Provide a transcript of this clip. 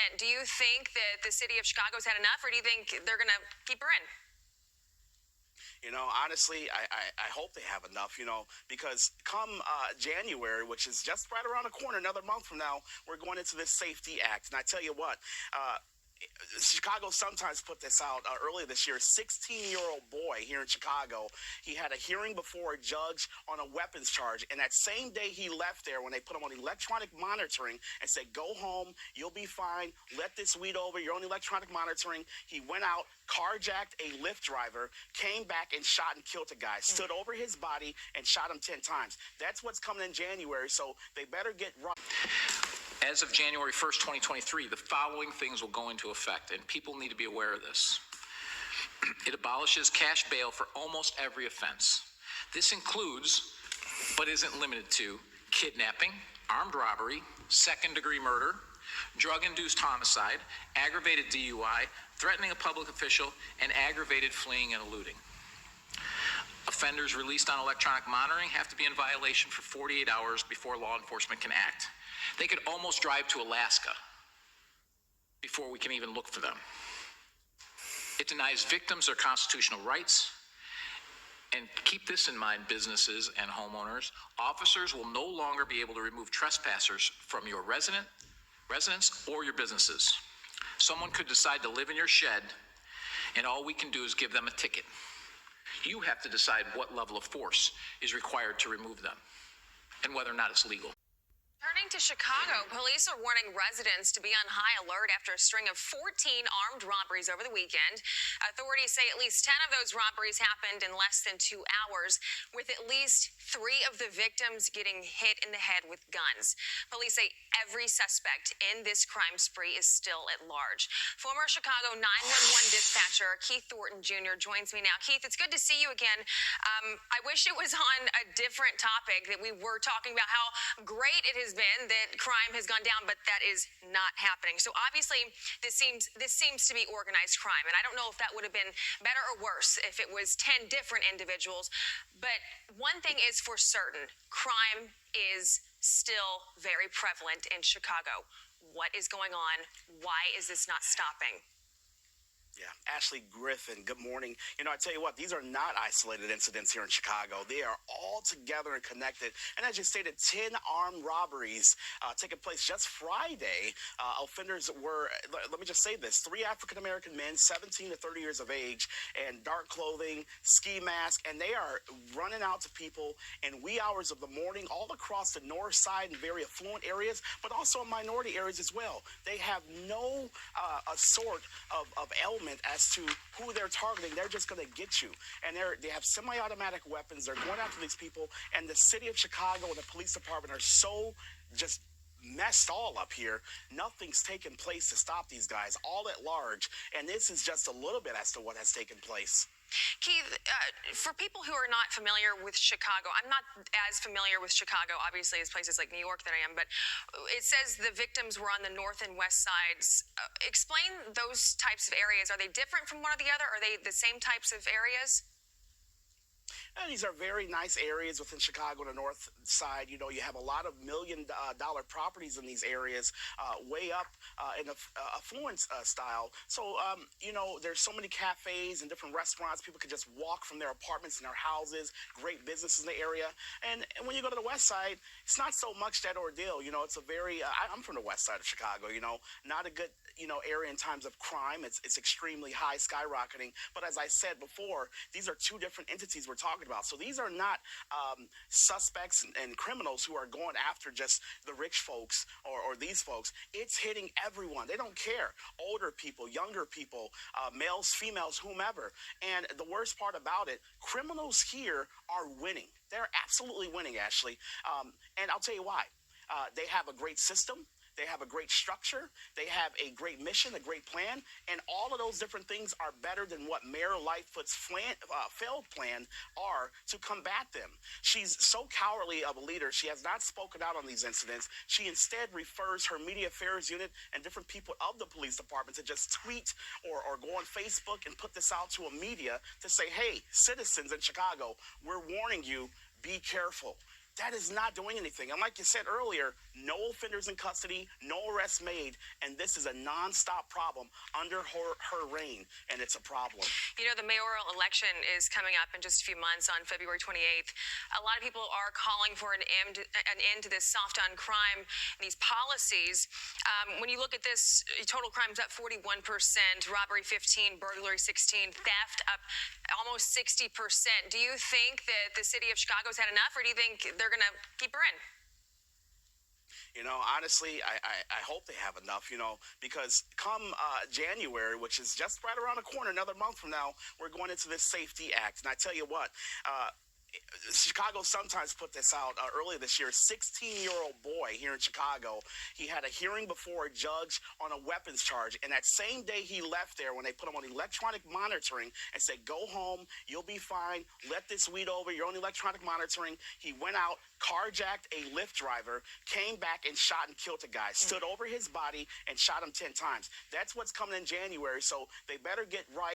president. Do you think that the city of Chicago's had enough, or do you think they're going to keep her in? Honestly, I hope they have enough, because come January, which is just right around the corner, another month from now, we're going into this Safety Act. And I tell you what, Chicago sometimes put this out earlier this year. A 16-year-old boy here in Chicago, he had a hearing before a judge on a weapons charge. And that same day he left there, when they put him on electronic monitoring and said, go home, you'll be fine, let this weed over, you're on electronic monitoring. He went out, carjacked a Lyft driver, came back and shot and killed a guy, stood over his body and shot him 10 times. That's what's coming in January, so they better get right. As of January 1st, 2023, the following things will go into effect, and people need to be aware of this. It abolishes cash bail for almost every offense. This includes, but isn't limited to, kidnapping, armed robbery, second-degree murder, drug-induced homicide, aggravated DUI, threatening a public official, and aggravated fleeing and eluding. Offenders released on electronic monitoring have to be in violation for 48 hours before law enforcement can act. They could almost drive to Alaska before we can even look for them. It denies victims their constitutional rights. And keep this in mind, businesses and homeowners, officers will no longer be able to remove trespassers from your residence or your businesses. Someone could decide to live in your shed, and all we can do is give them a ticket. You have to decide what level of force is required to remove them and whether or not it's legal. Turning to Chicago, police are warning residents to be on high alert after a string of 14 armed robberies over the weekend. Authorities say at least 10 of those robberies happened in less than 2 hours, with at least 3 of the victims getting hit in the head with guns. Police say every suspect in this crime spree is still at large. Former Chicago 911 dispatcher Keith Thornton Jr. joins me now. Keith, it's good to see you again. I wish it was on a different topic, that we were talking about how great it has been that crime has gone down, but that is not happening. So obviously this seems to be organized crime, and I don't know if that would have been better or worse if it was 10 different individuals. But one thing is for certain, crime is still very prevalent in Chicago. What is going on? Why is this not stopping? Yeah, Ashley Griffin, good morning. I tell you what, these are not isolated incidents here in Chicago. They are all together and connected. And as you stated, 10 armed robberies taking place just Friday. Offenders were, let me just say this, 3 African-American men, 17 to 30 years of age, and dark clothing, ski mask, and they are running out to people in wee hours of the morning all across the north side and very affluent areas, but also in minority areas as well. They have no sort of element as to who they're targeting. They're just going to get you. And they have semi-automatic weapons. They're going after these people. And the city of Chicago and the police department are so just messed all up here. Nothing's taken place to stop these guys, all at large. And this is just a little bit as to what has taken place. Keith, for people who are not familiar with Chicago, I'm not as familiar with Chicago, obviously, as places like New York that I am, but it says the victims were on the north and west sides. Explain those types of areas. Are they different from one or the other? Are they the same types of areas? These are very nice areas within Chicago on the north side. You have a lot of million-dollar properties in these areas, way up in the affluent style. So, there's so many cafes and different restaurants. People can just walk from their apartments and their houses, great businesses in the area. And when you go to the west side, it's not so much that ordeal. It's a very, I'm from the west side of Chicago, not a good, area in terms of crime. It's extremely high, skyrocketing. But as I said before, these are 2 different entities we're talking about. So these are not suspects and criminals who are going after just the rich folks or these folks. It's hitting everyone. They don't care. Older people, younger people, males, females, whomever. And the worst part about it, criminals here are winning. They're absolutely winning, Ashley. And I'll tell you why. They have a great system. They have a great structure. They have a great mission, a great plan, and all of those different things are better than what Mayor Lightfoot's failed plan are to combat them. She's so cowardly of a leader. She has not spoken out on these incidents. She instead refers her media affairs unit and different people of the police department to just tweet or go on Facebook and put this out to a media to say, hey, citizens in Chicago, we're warning you, be careful. That is not doing anything. And like you said earlier, no offenders in custody, no arrests made, and this is a nonstop problem under her reign, and it's a problem. You know, the mayoral election is coming up in just a few months on February 28th. A lot of people are calling for an end to this soft on crime, these policies. When you look at this, total crime's up 41%, robbery 15, burglary 16, theft up almost 60%. Do you think that the city of Chicago's had enough, or do you think they're going to keep her in? You know, honestly, I hope they have enough, because come January, which is just right around the corner, another month from now, we're going into this SAFE-T Act. And I tell you what, Chicago sometimes put this out earlier this year. A 16-year-old boy here in Chicago, he had a hearing before a judge on a weapons charge. And that same day he left there, when they put him on electronic monitoring and said, go home, you'll be fine, let this weed over, you're on electronic monitoring. He went out, carjacked a Lyft driver, came back and shot and killed a guy, stood over his body and shot him 10 times. That's what's coming in January, so they better get right.